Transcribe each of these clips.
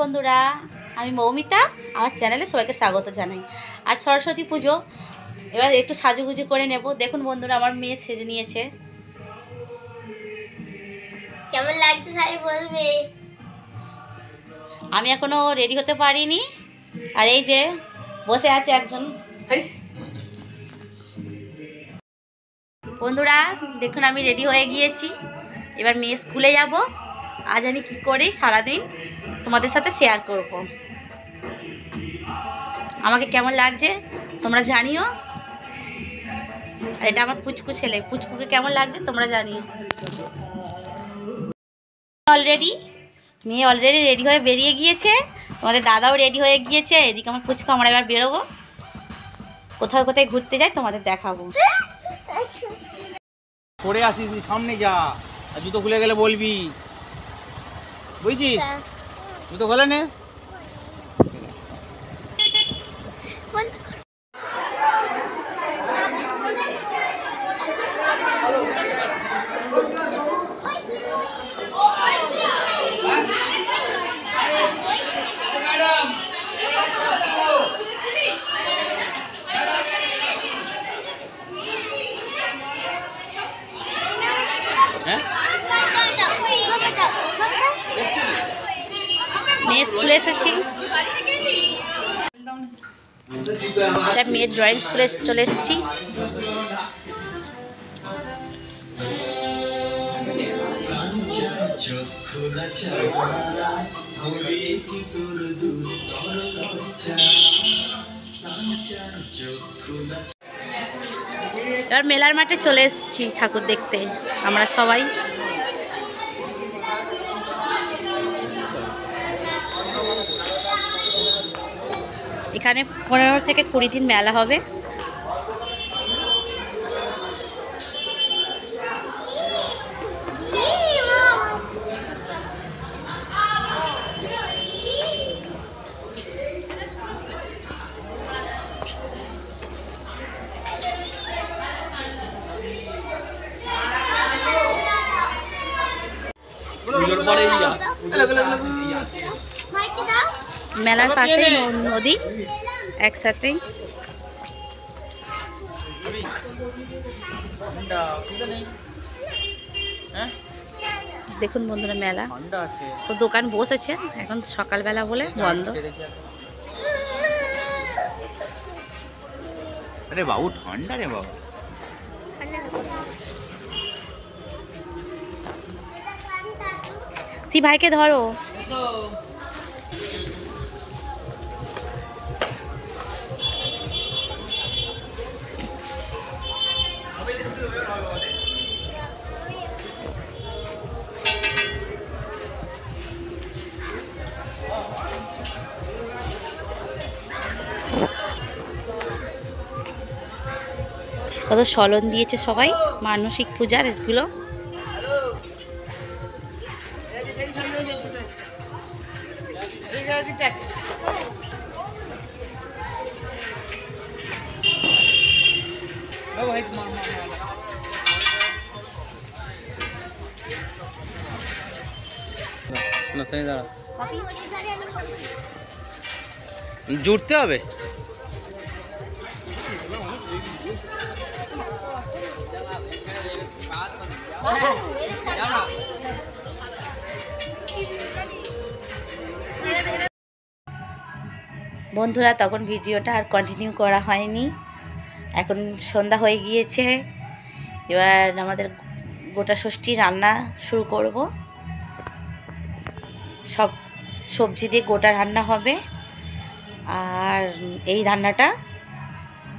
বন্ধুরা, আমি মৌমিতা। আমার চ্যানেলে সবাইকে স্বাগত জানাই। আজ সরস্বতী পুজো, এবার একটু সাজুগুজু করে নেব। দেখুন বন্ধুরা, আমার মেয়ে সেজে নিয়েছে। কেমন লাগছে সবাই বলবে। আমি এখনো রেডি হতে পারিনি। আর এই যে বসে আছে একজন। বন্ধুরা দেখুন, আমি রেডি হয়ে গিয়েছি। এবার মেয়ে স্কুলে যাব। আজ আমি কি করি সারাদিন তোমাদের সাথে শেয়ার করব। আমাকে কেমন লাগছে তোমরা জানিও। আর এটা আমার পুচকু ছেলে, পুচকুকে কেমন লাগছে তোমরা জানিও। মেয়ে অলরেডি রেডি হয়ে বেরিয়ে গিয়েছে। তোমাদের দাদাও রেডি হয়ে গিয়েছে। এদিকে আমার পুচকু, আমরা এবার বেরোবো, কোথায় কোথায় ঘুরতে যাই তোমাদের দেখাবো। পরে আসিস, সামনে যা, আর জুতো খুলে গেলে বলবি, বুঝছিস? জুতো খোলে নে। মেয়ে স্কুলে এসেছি। এটা মেয়ের ড্রয়িং স্কুলে চলে এসেছি। এবার মেলার মাঠে চলে এসেছি ঠাকুর দেখতে আমরা সবাই। এখানে 15 থেকে 20 দিন মেলা হবে। মেলার পাশেই নদী, একসাথেই। দেখুন বন্ধুরা, মেলা সব দোকান বসেছে, এখন সকালবেলা বলে বন্ধ। আরে বাবু ঠান্ডা রে বাবা। সি ভাইকে ধরো। কত সলন দিয়েছে সবাই, মানসিক পূজার এগুলো। জুড়তে হবে। বন্ধুরা তখন ভিডিওটা আর কন্টিনিউ করা হয়নি। এখন সন্ধ্যা হয়ে গিয়েছে। এবার আমাদের গোটা ষষ্ঠী রান্না শুরু করব। সব সবজি দিয়ে গোটা রান্না হবে। আর এই রান্নাটা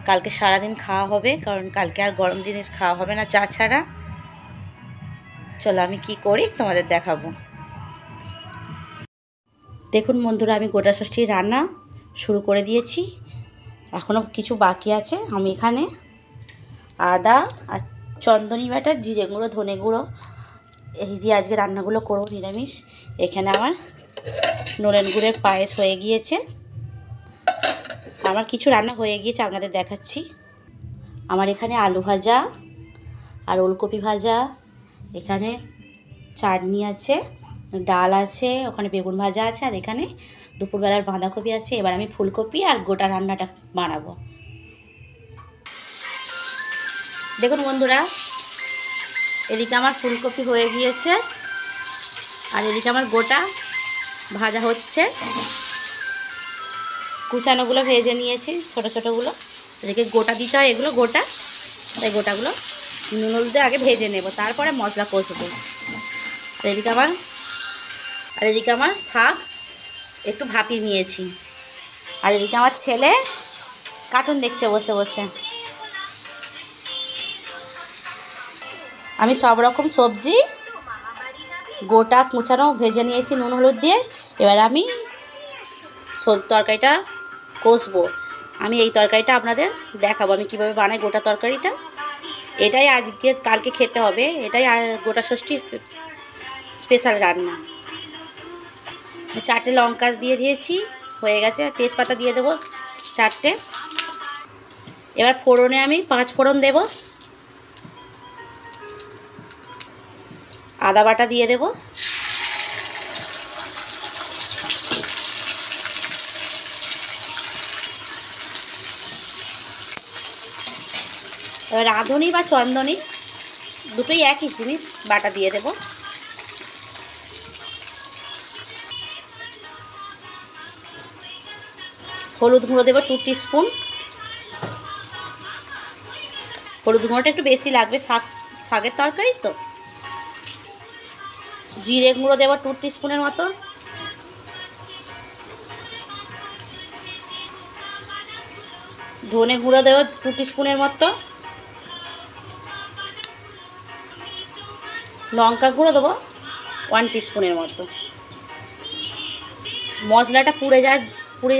কালকে সারাদিন খাওয়া হবে, কারণ কালকে আর গরম জিনিস খাওয়া হবে না চা ছাড়া। চলো আমি কি করি তোমাদের দেখাবো। দেখুন বন্ধুরা, আমি গোটা ষষ্ঠীর রান্না শুরু করে দিয়েছি। এখনও কিছু বাকি আছে। আমি এখানে আদা আর চন্দনী বাটা, জিরে গুঁড়ো, ধনে গুঁড়ো এই দিয়ে আজকে রান্নাগুলো করবো নিরামিষ। এখানে আমার নলেন গুড়ের পায়েস হয়ে গিয়েছে। আমার কিছু রান্না হয়ে গিয়েছে, আপনাদের দেখাচ্ছি। আমার এখানে আলু ভাজা আর ওলকপি ভাজা, এখানে চাটনি আছে, ডাল আছে, ওখানে বেগুন ভাজা আছে, আর এখানে দুপুরবেলার বাঁধাকপি আছে। এবার আমি ফুলকপি আর গোটা রান্নাটা বানাবো। দেখুন বন্ধুরা, এদিকে আমার ফুলকপি হয়ে গিয়েছে আর এদিকে আমার গোটা ভাজা হচ্ছে। কুচানোগুলো ভেজে নিয়েছি, ছোটো ছোটোগুলো। এদিকে গোটা দিতে হয়, এগুলো গোটা, তাই গোটাগুলো নুন হলুদ দিয়ে আগে ভেজে নেব, তারপরে মশলা কষবো। আর এদিকে আমার শাক একটু ভাপিয়ে নিয়েছি। আর এদিকে আমার ছেলে কার্টুন দেখছে বসে বসে। আমি সব রকম সবজি গোটা কুচানো ভেজে নিয়েছি নুন হলুদ দিয়ে। এবার আমি তরকারিটা কষবো। আমি এই তরকারিটা আপনাদের দেখাবো আমি কীভাবে বানাই গোটা তরকারিটা। এটাই কালকে খেতে হবে, এটাই গোটা ষষ্ঠীর স্পেশাল রান্না। 4টে লঙ্কা দিয়ে দিয়েছি, হয়ে গেছে। তেজপাতা দিয়ে দেবো 4টে। এবার ফোড়নে আমি 5 ফোড়ন দেব, আদা বাটা দিয়ে দেব, এবার রাঁধুনি বা চন্দনী দুটোই একই জিনিস, বাটা দিয়ে দেব। হলুদ গুঁড়ো দেবো 2 টিস্পুন। হলুদ গুঁড়োটা একটু বেশি লাগবে, শাকের তরকারি তো। জিরে গুঁড়ো দেবো 2 টিস্পুনের মতো। ধনে গুঁড়ো দেবো 2 টিস্পুনের মতো। লঙ্কা গুঁড়ো দেবো 1 টিস্পুনের মতো। মশলাটা পুড়ে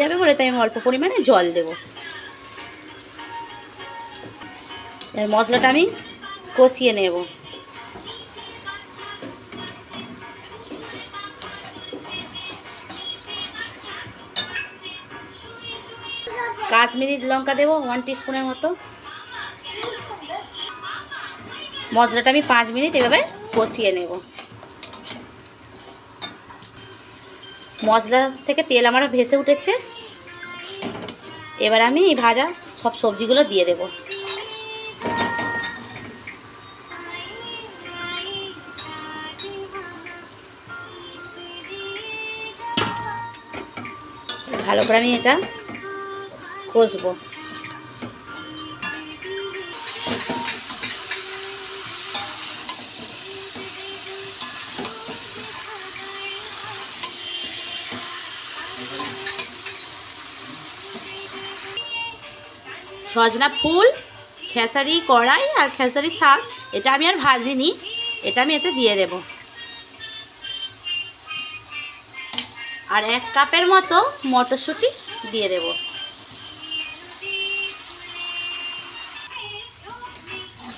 যাবে বলে তাই আমি অল্প পরিমাণে জল দেব। এর মশলাটা আমি কষিয়ে নেব। কাশ্মীরি লঙ্কা দেবো 1 টিস্পুনের মতো। মশলাটা আমি 5 মিনিট এভাবে কষিয়ে নেব। মশলা থেকে তেল আমার ভেসে উঠেছে। এবার আমি এই ভাজা সব সবজিগুলো দিয়ে দেব। ভালো করে আমি এটা কষবো। সজনা ফুল, খেসারি কড়াই আর খেসারি শাক এটা আমি আর ভাজিনি, এটা আমি এতে দিয়ে দেব। আর 1 কাপের মতো মটরশুঁটি দিয়ে দেব।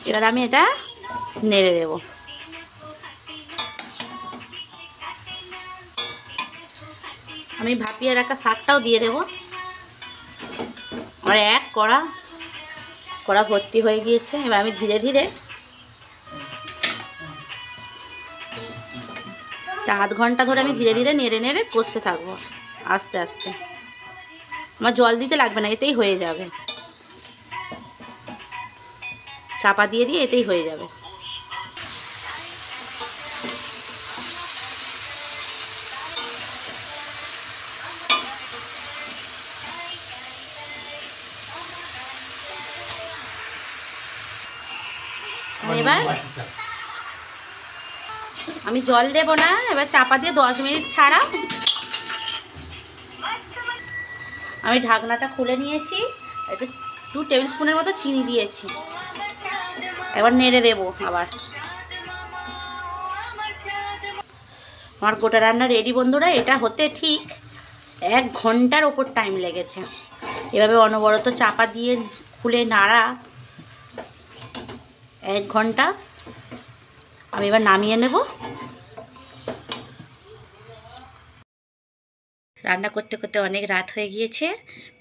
এবার আমি এটা নেড়ে দেব। আমি ভাপিয়ে রাখা শাকটাও দিয়ে দেব। আর 1 কড়া ভর্তি হয়ে গিয়েছে। এবার আমি ধীরে ধীরে আধ ঘন্টা ধরে আমি ধীরে ধীরে নেড়ে নেড়ে কষতে থাকবো আস্তে আস্তে। আমার জল দিতে লাগবে না, এতেই হয়ে যাবে। চাপা দিয়ে এতেই হয়ে যাবে। এবার আমি জল দেব না, এবার চাপা দিয়ে 10 মিনিট ছাড়া আমি ঢাকনাটা খুলে নিয়েছি। এতে 2 টেবিল স্পুনের মতো চিনি দিয়েছি। এবার নেড়ে দেব আবার। আমার গোটা রান্না রেডি বন্ধুরা। এটা হতে ঠিক 1 ঘন্টার ওপর টাইম লেগেছে। এভাবে অনবরত চাপা দিয়ে খুলে নাড়া 1 ঘন্টা। আমি এবার নামিয়ে নেব। রান্না করতে করতে অনেক রাত হয়ে গিয়েছে,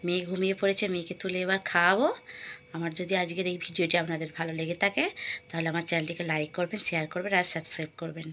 মেয়ে ঘুমিয়ে পড়েছে। মেয়েকে তুলে এবার খাওয়াবো। আমার যদি আজকের এই ভিডিওটি আপনাদের ভালো লেগে থাকে তাহলে আমার চ্যানেলটিকে লাইক করবেন, শেয়ার করবেন আর সাবস্ক্রাইব করবেন।